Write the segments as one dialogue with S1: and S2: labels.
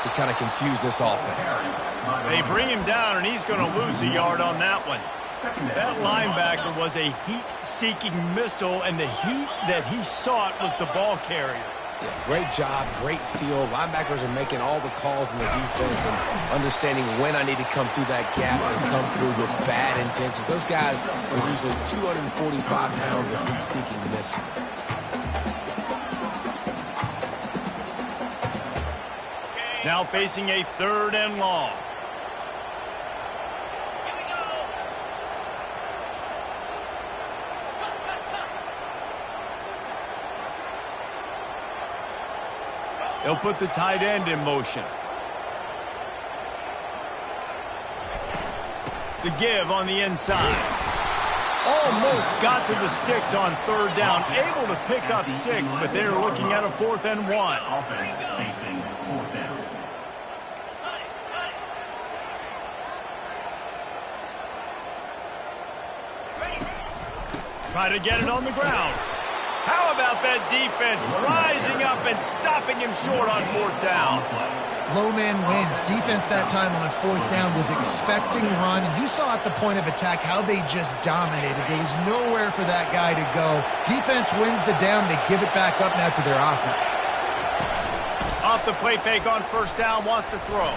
S1: to kind of confuse this offense.
S2: They bring him down, and he's going to lose a yard on that one. That linebacker was a heat-seeking missile, and the heat that he sought was the ball carrier.
S1: Yeah, great job, great feel. Linebackers are making all the calls in the defense and understanding when I need to come through that gap and come through with bad intentions. Those guys are usually 245 pounds of heat-seeking missile.
S2: Now facing a 3rd and long. They'll put the tight end in motion. The give on the inside. Almost got to the sticks on 3rd down. Able to pick up 6, but they're looking at a 4th and 1. Try to get it on the ground. How about that defense rising up and stopping him short on 4th down?
S3: Low man wins. Defense that time on 4th down was expecting run. You saw at the point of attack how they just dominated. There was nowhere for that guy to go. Defense wins the down. They give it back up now to their offense.
S2: Off the play fake on 1st down, wants to throw.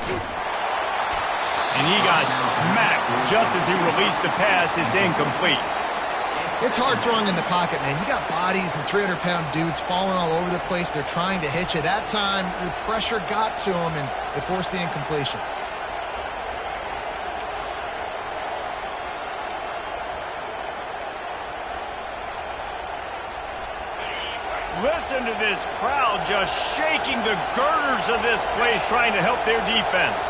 S2: And he got smacked just as he released the pass. It's incomplete.
S3: It's hard throwing in the pocket, man. You got bodies and 300-pound dudes falling all over the place. They're trying to hit you. That time, the pressure got to him, and it forced the incompletion.
S2: Listen to this crowd just shaking the girders of this place, trying to help their defense.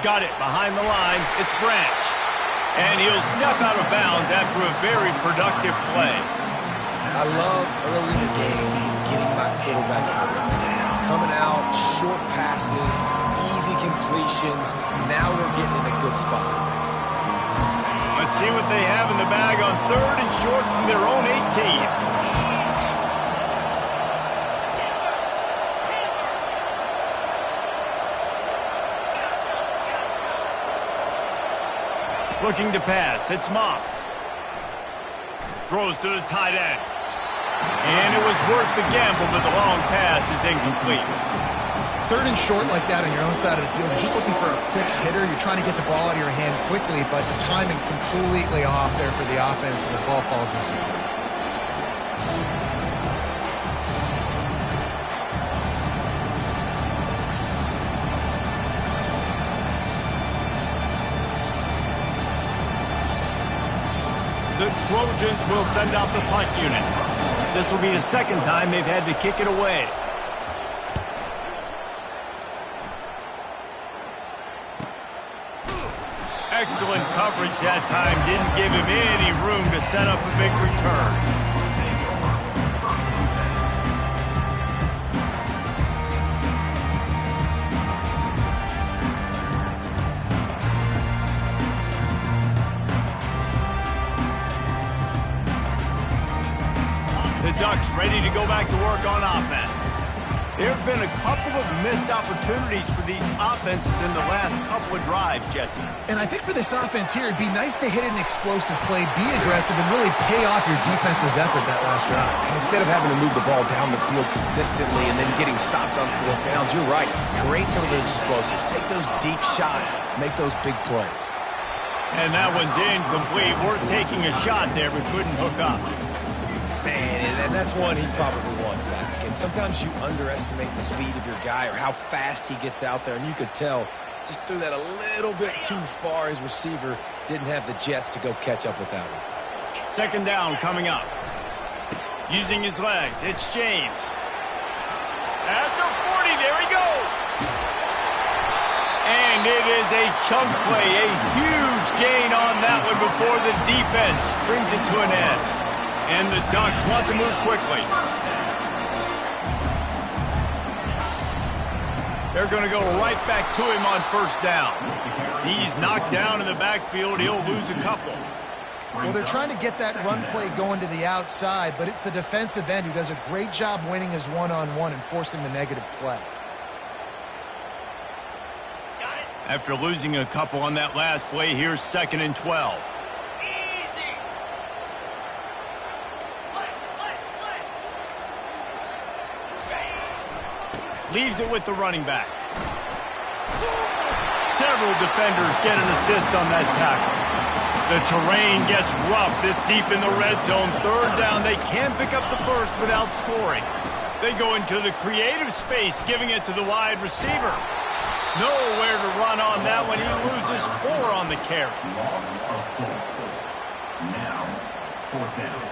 S2: Got it behind the line. It's Branch. And he'll step out of bounds after a very productive play.
S1: I love early in the game getting my quarterback in the rhythm. Coming out, short passes, easy completions. Now we're getting in a good spot.
S2: Let's see what they have in the bag on 3rd and short from their own 18. Looking to pass. It's Moss. Throws to the tight end. And it was worth the gamble, but the long pass is incomplete.
S3: 3rd and short like that on your own side of the field. You're just looking for a quick hitter. You're trying to get the ball out of your hand quickly, but the timing completely off there for the offense, and the ball falls in.
S2: The Trojans will send out the punt unit. This will be the 2nd time they've had to kick it away. Excellent coverage that time. Didn't give him any room to set up a big return. The Ducks ready to go back to work on offense. There have been a couple of missed opportunities for these offenses in the last couple of drives, Jesse.
S3: And I think for this offense here, it'd be nice to hit an explosive play, be aggressive, and really pay off your defense's effort that last drive.
S1: And instead of having to move the ball down the field consistently and then getting stopped on 4th downs, you're right. Create some of those explosives. Take those deep shots. Make those big plays.
S2: And that one's incomplete. Worth taking a shot there, but couldn't hook up.
S1: Man, and that's one he probably wants back. And sometimes you underestimate the speed of your guy or how fast he gets out there. And you could tell just threw that a little bit too far. His receiver didn't have the jets to go catch up with that one.
S2: 2nd down coming up. Using his legs, it's James. At the 40, there he goes. And it is a chunk play, a huge gain on that one before the defense brings it to an end. And the Ducks want to move quickly. They're going to go right back to him on 1st down. He's knocked down in the backfield. He'll lose a couple.
S3: Well, they're trying to get that run play going to the outside, but it's the defensive end who does a great job winning his one-on-one and forcing the negative play.
S2: After losing a couple on that last play, here's 2nd and 12. Leaves it with the running back. Several defenders get an assist on that tackle. The terrain gets rough this deep in the red zone. 3rd down, they can't pick up the first without scoring. They go into the creative space, giving it to the wide receiver. Nowhere to run on that one. He loses 4 on the carry.
S4: Now, 4th down.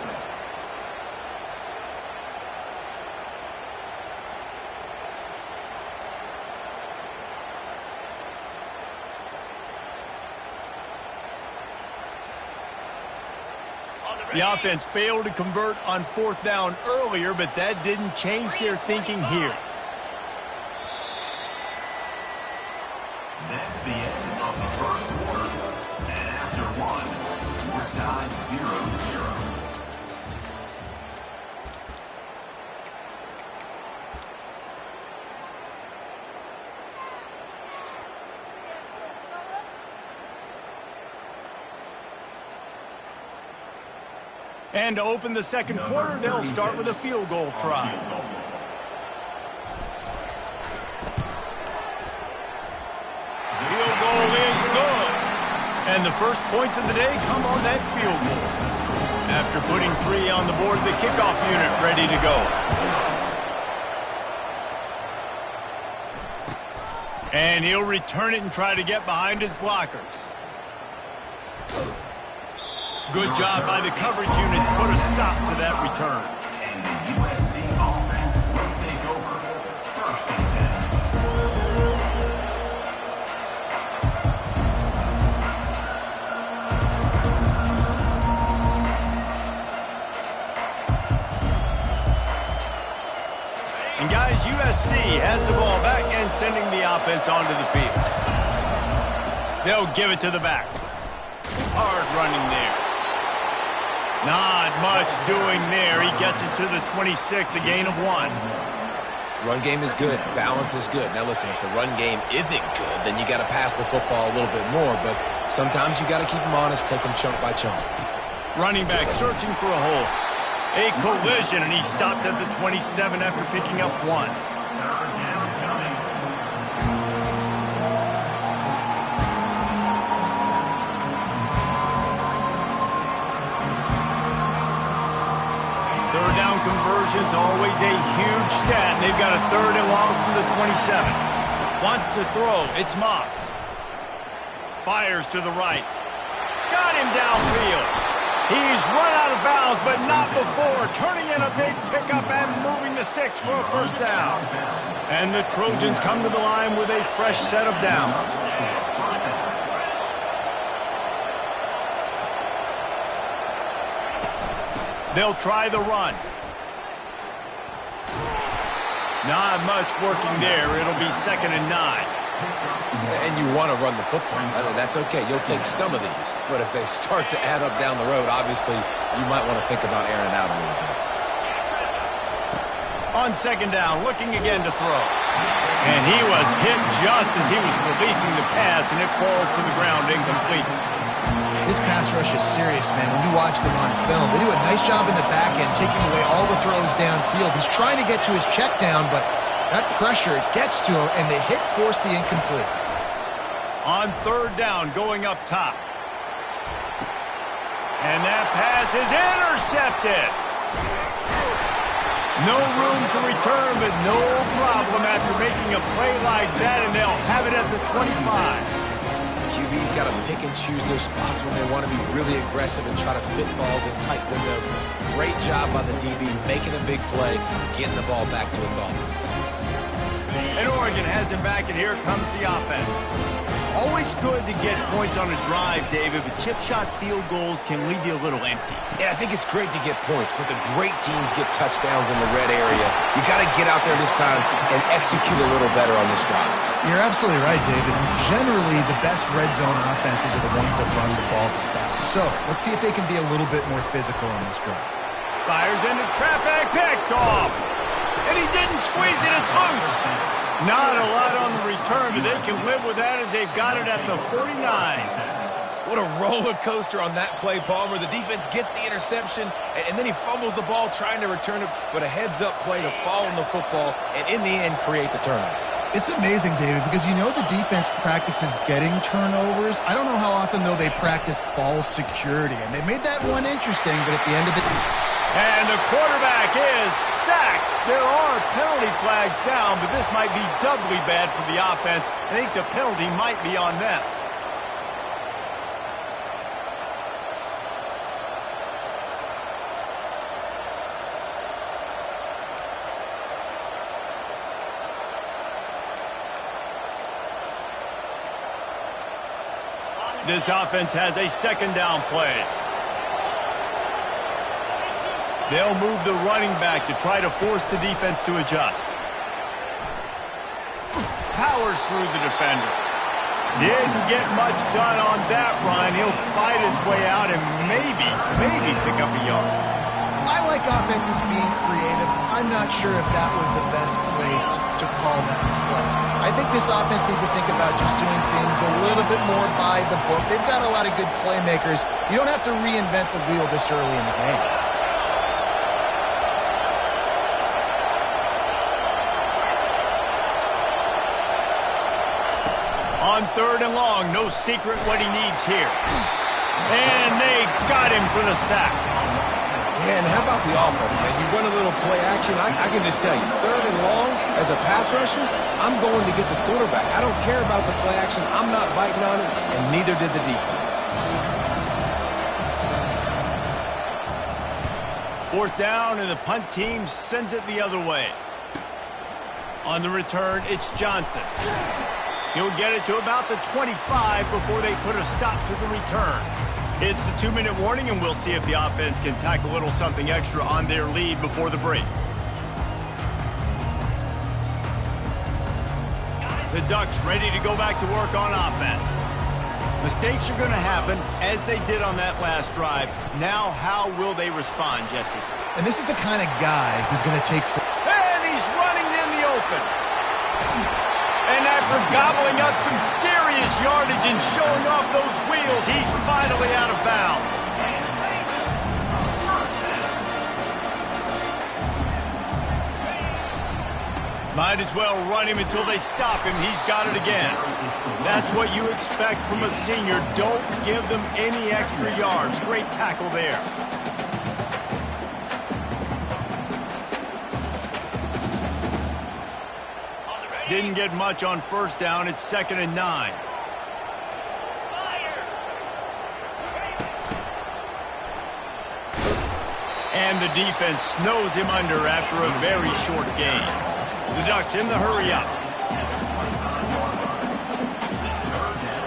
S2: The offense failed to convert on 4th down earlier, but that didn't change their thinking here.
S4: That's the end of the first quarter. And after one, we're tied 0-0.
S2: And to open the second quarter, they'll start with a field goal try. Field goal is good. And the first points of the day come on that field goal. After putting 3 on the board, the kickoff unit ready to go. And he'll return it and try to get behind his blockers. Good job by the coverage unit to put a stop to that return.
S4: And the USC offense will take over. 1st and
S2: 10. And guys, USC has the ball back and sending the offense onto the field. They'll give it to the back. Hard running there. Not much doing there. He gets it to the 26, a gain of 1.
S1: Run game is good. Balance is good. Now listen, if the run game isn't good, then you got to pass the football a little bit more. But sometimes you got to keep them honest, take them chunk by chunk.
S2: Running back searching for a hole. A collision, and he stopped at the 27 after picking up 1. Conversion's always a huge stat. They've got a 3rd and long from the 27. Wants to throw. It's Moss. Fires to the right. Got him downfield. He's run out of bounds, but not before. Turning in a big pickup and moving the sticks for a 1st down. And the Trojans come to the line with a fresh set of downs. They'll try the run. Not much working there. It'll be 2nd and 9.
S1: And you want to run the football. That's okay. You'll take some of these. But if they start to add up down the road, obviously, you might want to think about airing out a little bit.
S2: On 2nd down, looking again to throw. And he was hit just as he was releasing the pass, and it falls to the ground incomplete.
S3: This pass rush is serious, man. When you watch them on film, they do a nice job in the back end, taking away all the throws downfield. He's trying to get to his check down, but that pressure, it gets to him, and the hit forced the incomplete.
S2: On 3rd down, going up top. And that pass is intercepted. No room to return, but no problem after making a play like that, and they'll have it at the 25.
S1: QB's got to pick and choose their spots when they want to be really aggressive and try to fit balls in tight windows. Great job by the DB, making a big play, getting the ball back to its offense.
S2: And Oregon has him back, and here comes the offense. Always good to get points on a drive, David, but chip shot field goals can leave you a little empty.
S1: And I think it's great to get points, but the great teams get touchdowns in the red area. You got to get out there this time and execute a little better on this drive.
S3: You're absolutely right, David. Generally, the best red zone offenses are the ones that run the ball the best. So let's see if they can be a little bit more physical on this drive.
S2: Fires into traffic, picked off. And he didn't squeeze it, it's loose. Not a lot on the return, but they can live with that as they've got it at the 49.
S1: What a roller coaster on that play, Palmer. The defense gets the interception, and then he fumbles the ball trying to return it, but a heads-up play to fall on the football, and in the end, create the turnover.
S3: It's amazing, David, because you know the defense practices getting turnovers. I don't know how often, though, they practice ball security, and they made that one interesting, but at the end of the
S2: And the quarterback is sacked. There are penalty flags down, but this might be doubly bad for the offense. I think the penalty might be on them. This offense has a second down play. They'll move the running back to try to force the defense to adjust. Powers through the defender. Didn't get much done on that run. He'll fight his way out and maybe pick up a yard.
S3: I like offenses being creative. I'm not sure if that was the best place to call that play. I think this offense needs to think about just doing things a little bit more by the book. They've got a lot of good playmakers. You don't have to reinvent the wheel this early in the game.
S2: On third and long, no secret what he needs here. And they got him for the sack.
S1: Yeah, and how about the offense, man? You run a little play action. I can just tell you, third and long, as a pass rusher, I'm going to get the quarterback. I don't care about the play action. I'm not biting on it, and neither did the defense.
S2: Fourth down, and the punt team sends it the other way. On the return, it's Johnson. He'll get it to about the 25 before they put a stop to the return. It's the 2-minute warning, and we'll see if the offense can tack a little something extra on their lead before the break. The Ducks ready to go back to work on offense. Mistakes are going to happen, as they did on that last drive. Now, how will they respond, Jesse?
S3: And this is the kind of guy who's going to take...
S2: And he's running in the open. And after gobbling up some serious yardage and showing off those wheels, he's finally out of bounds. Might as well run him until they stop him. He's got it again. That's what you expect from a senior. Don't give them any extra yards. Great tackle there. Didn't get much on first down. It's 2nd and 9. And the defense snows him under after a very short game. The Ducks in the hurry up.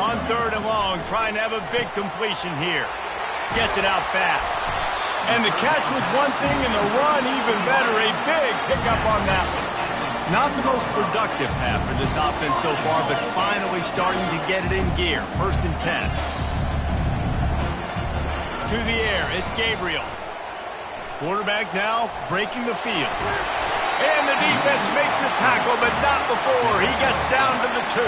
S2: On third and long, trying to have a big completion here. Gets it out fast. And the catch was one thing, and the run even better. A big pickup on that one. Not the most productive half for this offense so far, but finally starting to get it in gear. 1st and 10. To the air, it's Gabriel. Quarterback now breaking the field. And the defense makes the tackle, but not before he gets down to the 2.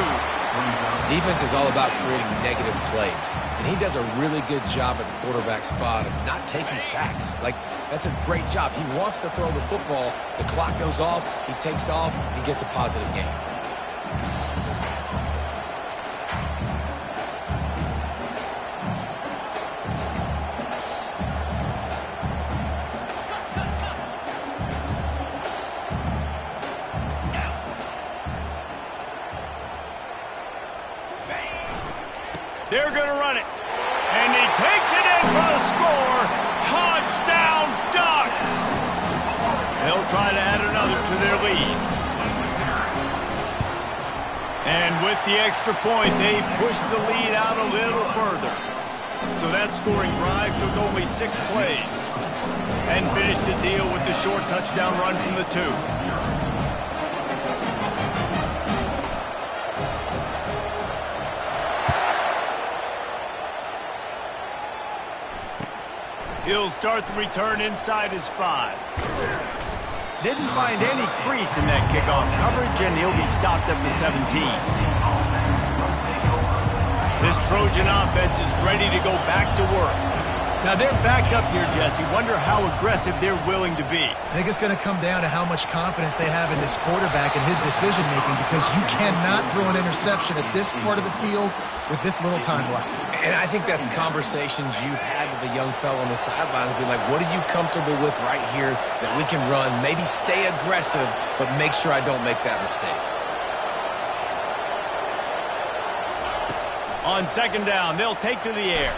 S1: Defense is all about creating negative plays, and he does a really good job at the quarterback spot of not taking sacks. Like, that's a great job. He wants to throw the football. The clock goes off. He takes off. He gets a positive gain.
S2: They're going to run it. And he takes it in for the score. Touchdown, Ducks! They'll try to add another to their lead. And with the extra point, they pushed the lead out a little further. So that scoring drive took only 6 plays and finished the deal with the short touchdown run from the 2. He'll start the return inside his 5. Didn't find any crease in that kickoff coverage, and he'll be stopped at the 17. This Trojan offense is ready to go back to work. Now they're backed up here, Jesse. Wonder how aggressive they're willing to be.
S3: I think it's going to come down to how much confidence they have in this quarterback and his decision-making, because you cannot throw an interception at this part of the field with this little time left.
S1: And I think that's conversations you've had with the young fellow on the sideline. Be like, what are you comfortable with right here that we can run? Maybe stay aggressive, but make sure I don't make that mistake.
S2: On second down, they'll take to the air.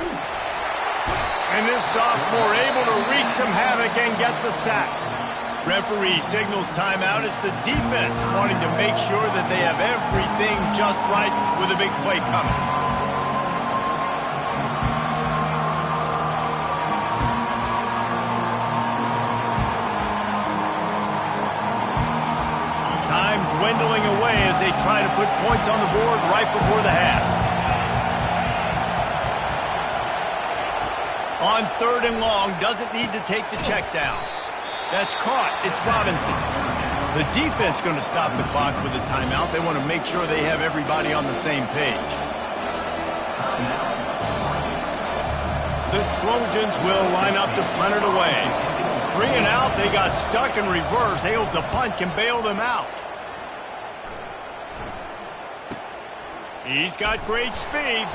S2: And this sophomore able to wreak some havoc and get the sack. Referee signals timeout. It's the defense wanting to make sure that they have everything just right with a big play coming. Time dwindling away as they try to put points on the board right before the half. On 3rd and long, doesn't need to take the check down. That's caught. It's Robinson. The defense going to stop the clock with a timeout. They want to make sure they have everybody on the same page. The Trojans will line up to punt it away. 3 and out. They got stuck in reverse. They hope the punt can bail them out. He's got great speed.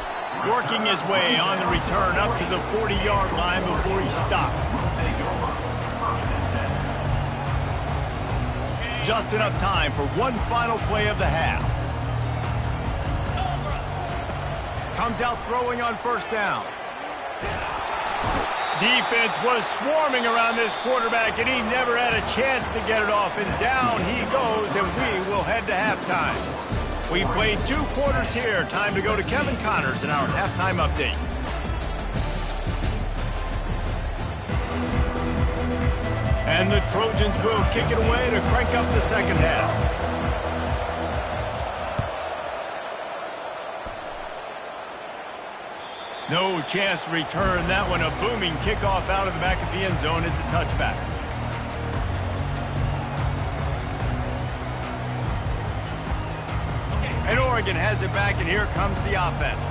S2: Working his way on the return up to the 40-yard line before he stopped. Just enough time for one final play of the half. Comes out throwing on 1st down. Defense was swarming around this quarterback, and he never had a chance to get it off. And down he goes, and we will head to halftime. We played 2 quarters here. Time to go to Kevin Connors in our halftime update. And the Trojans will kick it away to crank up the second half. No chance to return that one. A booming kickoff out of the back of the end zone. It's a touchback. And Oregon has it back, and here comes the offense.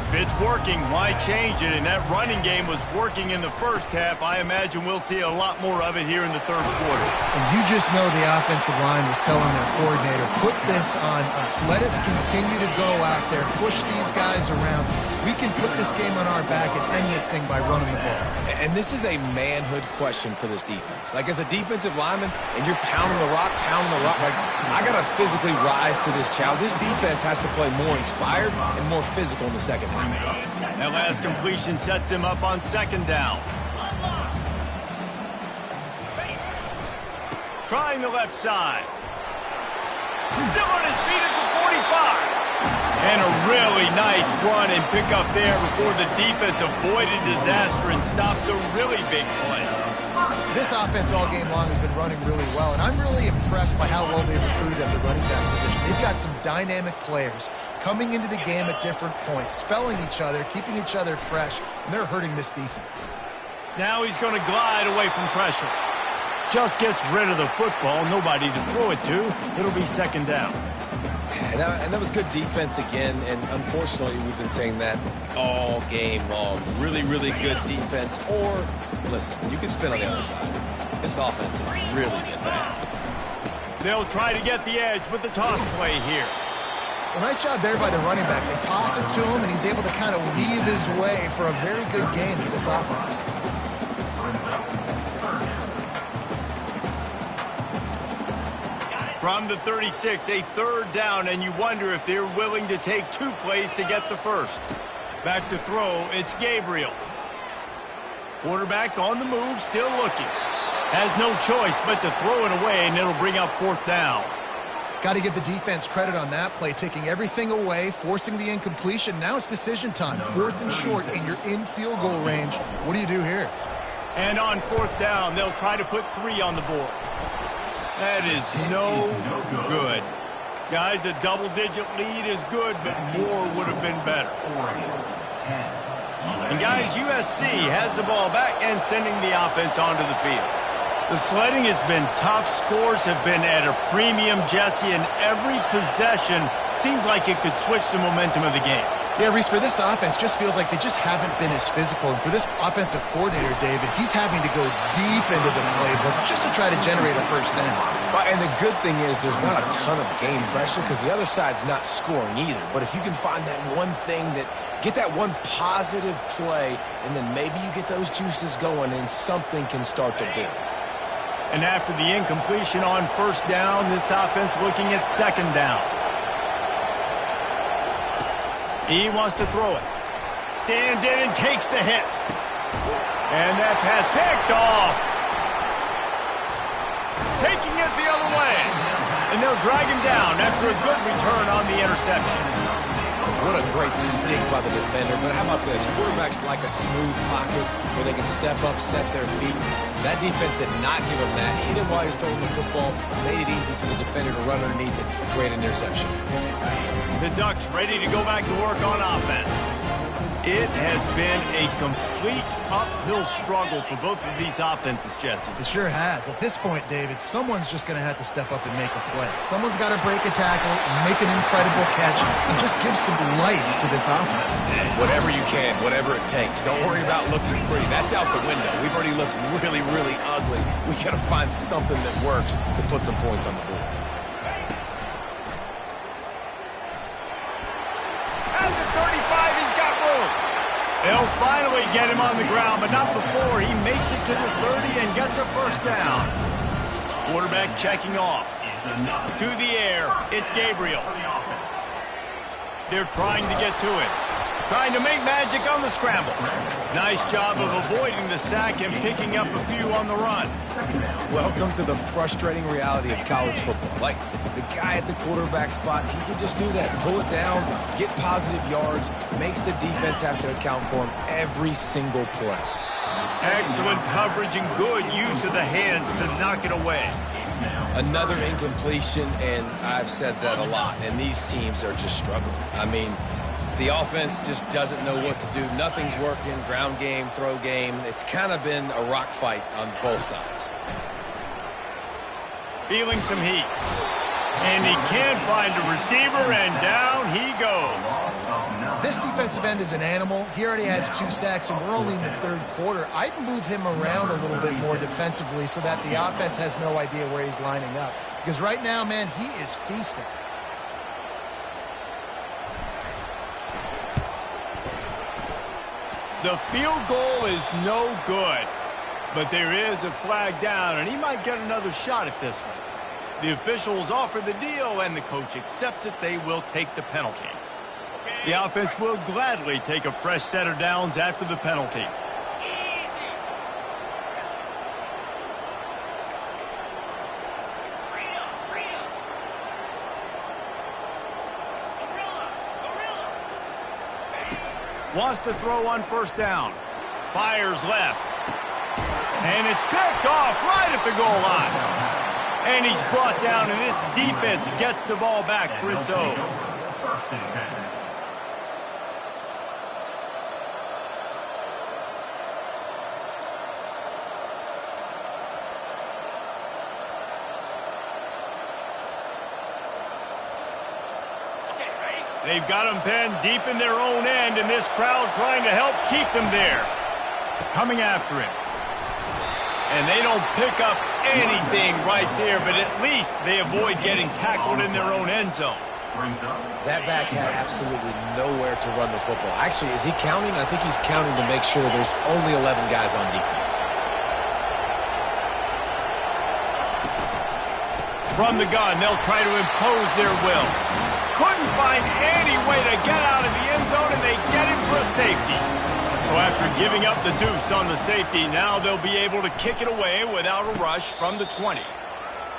S2: If it's working, why change it? And that running game was working in the first half. I imagine we'll see a lot more of it here in the 3rd quarter.
S3: And you just know the offensive line was telling their coordinator, put this on us. Let us continue to go out there, push these guys around. We can put this game on our back and end this thing by running the ball.
S1: And this is a manhood question for this defense. Like, as a defensive lineman, and you're pounding the rock, like, I got to physically rise to this challenge. This defense has to play more inspired and more physical in the second half.
S2: That last completion sets him up on 2nd down. Trying the left side. Still on his feet at the 45. And a really nice run and pick up there before the defense avoided disaster and stopped a really big play.
S3: This offense all game long has been running really well, and I'm really impressed by how well they've recruited at the running back position. They've got some dynamic players coming into the game at different points, spelling each other, keeping each other fresh, and they're hurting this defense.
S2: Now he's going to glide away from pressure. Just gets rid of the football, nobody to throw it to. It'll be 2nd down.
S1: And that was good defense again, and unfortunately we've been saying that all game long. Really, really good defense, or, listen, you can spin on the other side. This offense has really been bad.
S2: They'll try to get the edge with the toss play here.
S3: Well, nice job there by the running back. They toss it to him, and he's able to kind of weave his way for a very good game for this offense.
S2: From the 36, a 3rd down, and you wonder if they're willing to take 2 plays to get the first. Back to throw, it's Gabriel. Quarterback on the move, still looking. Has no choice but to throw it away, and it'll bring up 4th down.
S3: Got to give the defense credit on that play, taking everything away, forcing the incompletion. Now it's decision time. 4th and short, and you're in field goal range. What do you do here?
S2: And on 4th down, they'll try to put 3 on the board. That is no good. Guys, a double-digit lead is good, but more would have been better. And guys, USC has the ball back and sending the offense onto the field. The sledding has been tough. Scores have been at a premium, Jesse, and every possession seems like it could switch the momentum of the game.
S3: Yeah, Reese, for this offense, just feels like they just haven't been as physical. And for this offensive coordinator, David, he's having to go deep into the playbook just to try to generate a first down.
S1: Well, and the good thing is there's not a ton of game pressure because the other side's not scoring either. But if you can find that one thing that get that one positive play, and then maybe you get those juices going and something can start to build.
S2: And after the incompletion on 1st down, this offense looking at 2nd down. He wants to throw it. Stands in and takes the hit. And that pass picked off. Taking it the other way. And they'll drag him down after a good return on the interception.
S1: What a great stick by the defender. But how about this? Quarterbacks like a smooth pocket where they can step up, set their feet. That defense did not give him that. Hit him while he's throwing the football. Made it easy for the defender to run underneath and create an interception.
S2: The Ducks ready to go back to work on offense. It has been a complete uphill struggle for both of these offenses, Jesse.
S3: It sure has. At this point, David, someone's just going to have to step up and make a play. Someone's got to break a tackle, make an incredible catch, and just give some life to this offense.
S1: Whatever you can, whatever it takes. Don't worry about looking pretty. That's out the window. We've already looked really, really ugly. We got to find something that works to put some points on the board.
S2: At the 35, he's got room. They'll finally get him on the ground, but not before he makes it to the 30 and gets a 1st down. Quarterback checking off. To the air, it's Gabriel. They're trying to get to it. Trying to make magic on the scramble. Nice job of avoiding the sack and picking up a few on the run.
S1: Welcome to the frustrating reality of college football. Like, the guy at the quarterback spot, he can just do that. Pull it down, get positive yards, makes the defense have to account for him every single play.
S2: Excellent coverage and good use of the hands to knock it away.
S1: Another incompletion, and I've said that a lot, and these teams are just struggling. I mean, the offense just doesn't know what to do. Nothing's working. Ground game, throw game. It's kind of been a rock fight on both sides.
S2: Feeling some heat. And he can't find a receiver, and down he goes.
S3: This defensive end is an animal. He already has 2 sacks, and we're only in the 3rd quarter. I'd move him around a little bit more defensively so that the offense has no idea where he's lining up. Because right now, man, he is feasting.
S2: The field goal is no good, but there is a flag down, and he might get another shot at this one. The officials offer the deal, and the coach accepts it. They will take the penalty. The offense will gladly take a fresh set of downs after the penalty. Wants to throw on 1st down. Fires left. And it's picked off right at the goal line. And he's brought down, and this defense gets the ball back for its own. They've got them pinned deep in their own end, and this crowd trying to help keep them there. Coming after him. And they don't pick up anything right there, but at least they avoid getting tackled in their own end zone.
S1: That back had absolutely nowhere to run the football. Actually, is he counting? I think he's counting to make sure there's only 11 guys on defense.
S2: From the gun, they'll try to impose their will. Couldn't find any way to get out of the end zone, and they get him for a safety. So after giving up the deuce on the safety, now they'll be able to kick it away without a rush from the 20.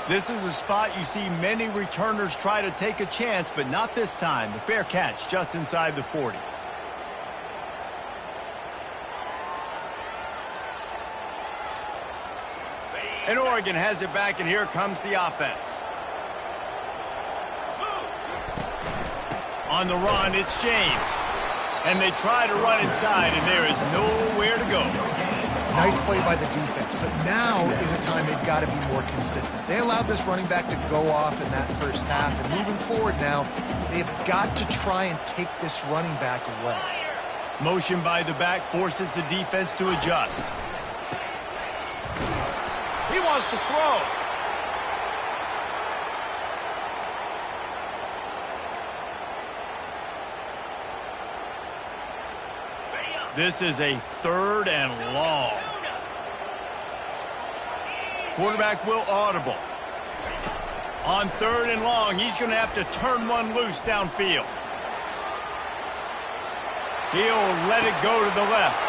S2: This is a spot you see many returners try to take a chance, but not this time. The fair catch just inside the 40. And Oregon has it back, and here comes the offense. On the run, it's James. And they try to run inside, and there is nowhere to go.
S3: Nice play by the defense, but now is a time they've got to be more consistent. They allowed this running back to go off in that first half, and moving forward now, they've got to try and take this running back away.
S2: Motion by the back forces the defense to adjust. He wants to throw. This is a 3rd and long. Quarterback will audible. On 3rd and long, he's going to have to turn one loose downfield. He'll let it go to the left.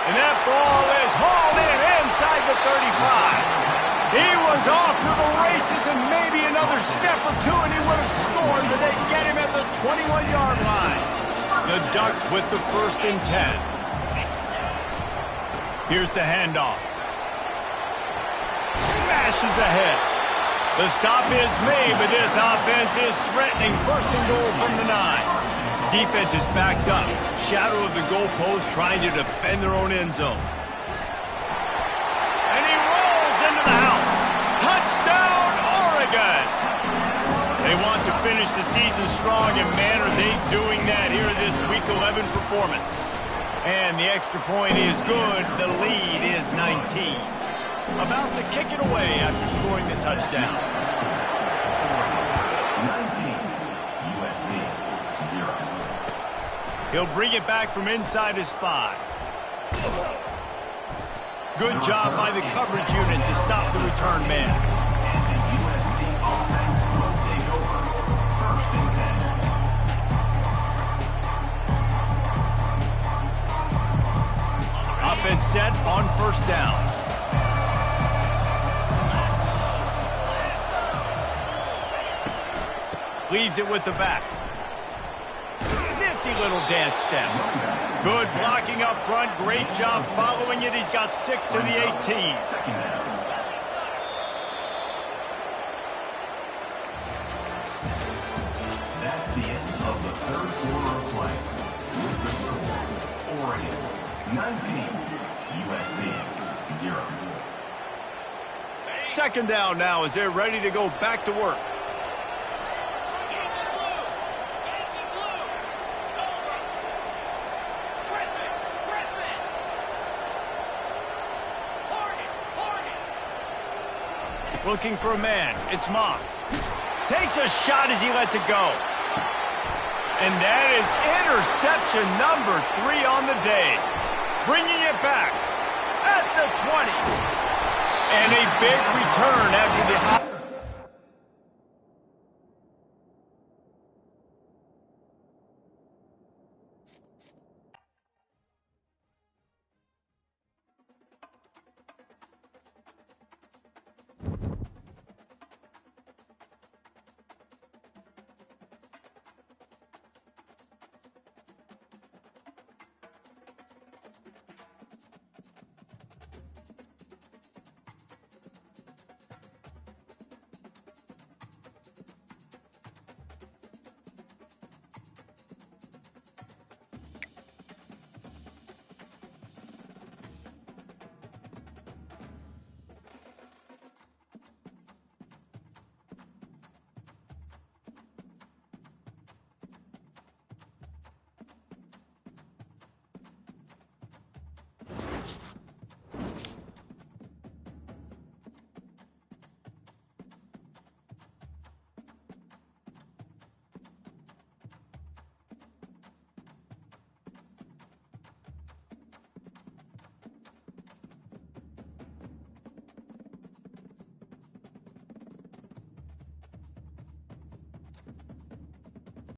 S2: And that ball is hauled in inside the 35. He was off to the races, and maybe another step or two, and he would have scored, but they get him at the 21-yard line. The Ducks with the 1st and 10. Here's the handoff. Smashes ahead. The stop is made, but this offense is threatening. 1st and goal from the 9. Defense is backed up. Shadow of the goalpost trying to defend their own end zone. And he rolls into the house. Touchdown, Oregon! They want to finish the season strong, and man, are they doing that here in this Week 11 performance. And the extra point is good. The lead is 19. About to kick it away after scoring the touchdown.
S4: 19, USC, 0.
S2: He'll bring it back from inside his 5. Good job by the coverage unit to stop the return man.
S4: And the USC offense will take over. 1st and 10.
S2: Offense set on 1st down. Leaves it with the back. Nifty little dance step. Good blocking up front. Great job following it. He's got 6 to the 18.
S4: 2nd down. That's the end of the 3rd quarter of play. With the score, Oregon 19, USC 0.
S2: 2nd down now as they're ready to go back to work. Looking for a man. It's Moss. Takes a shot as he lets it go. And that is interception number 3 on the day. Bringing it back at the 20. And a big return after the...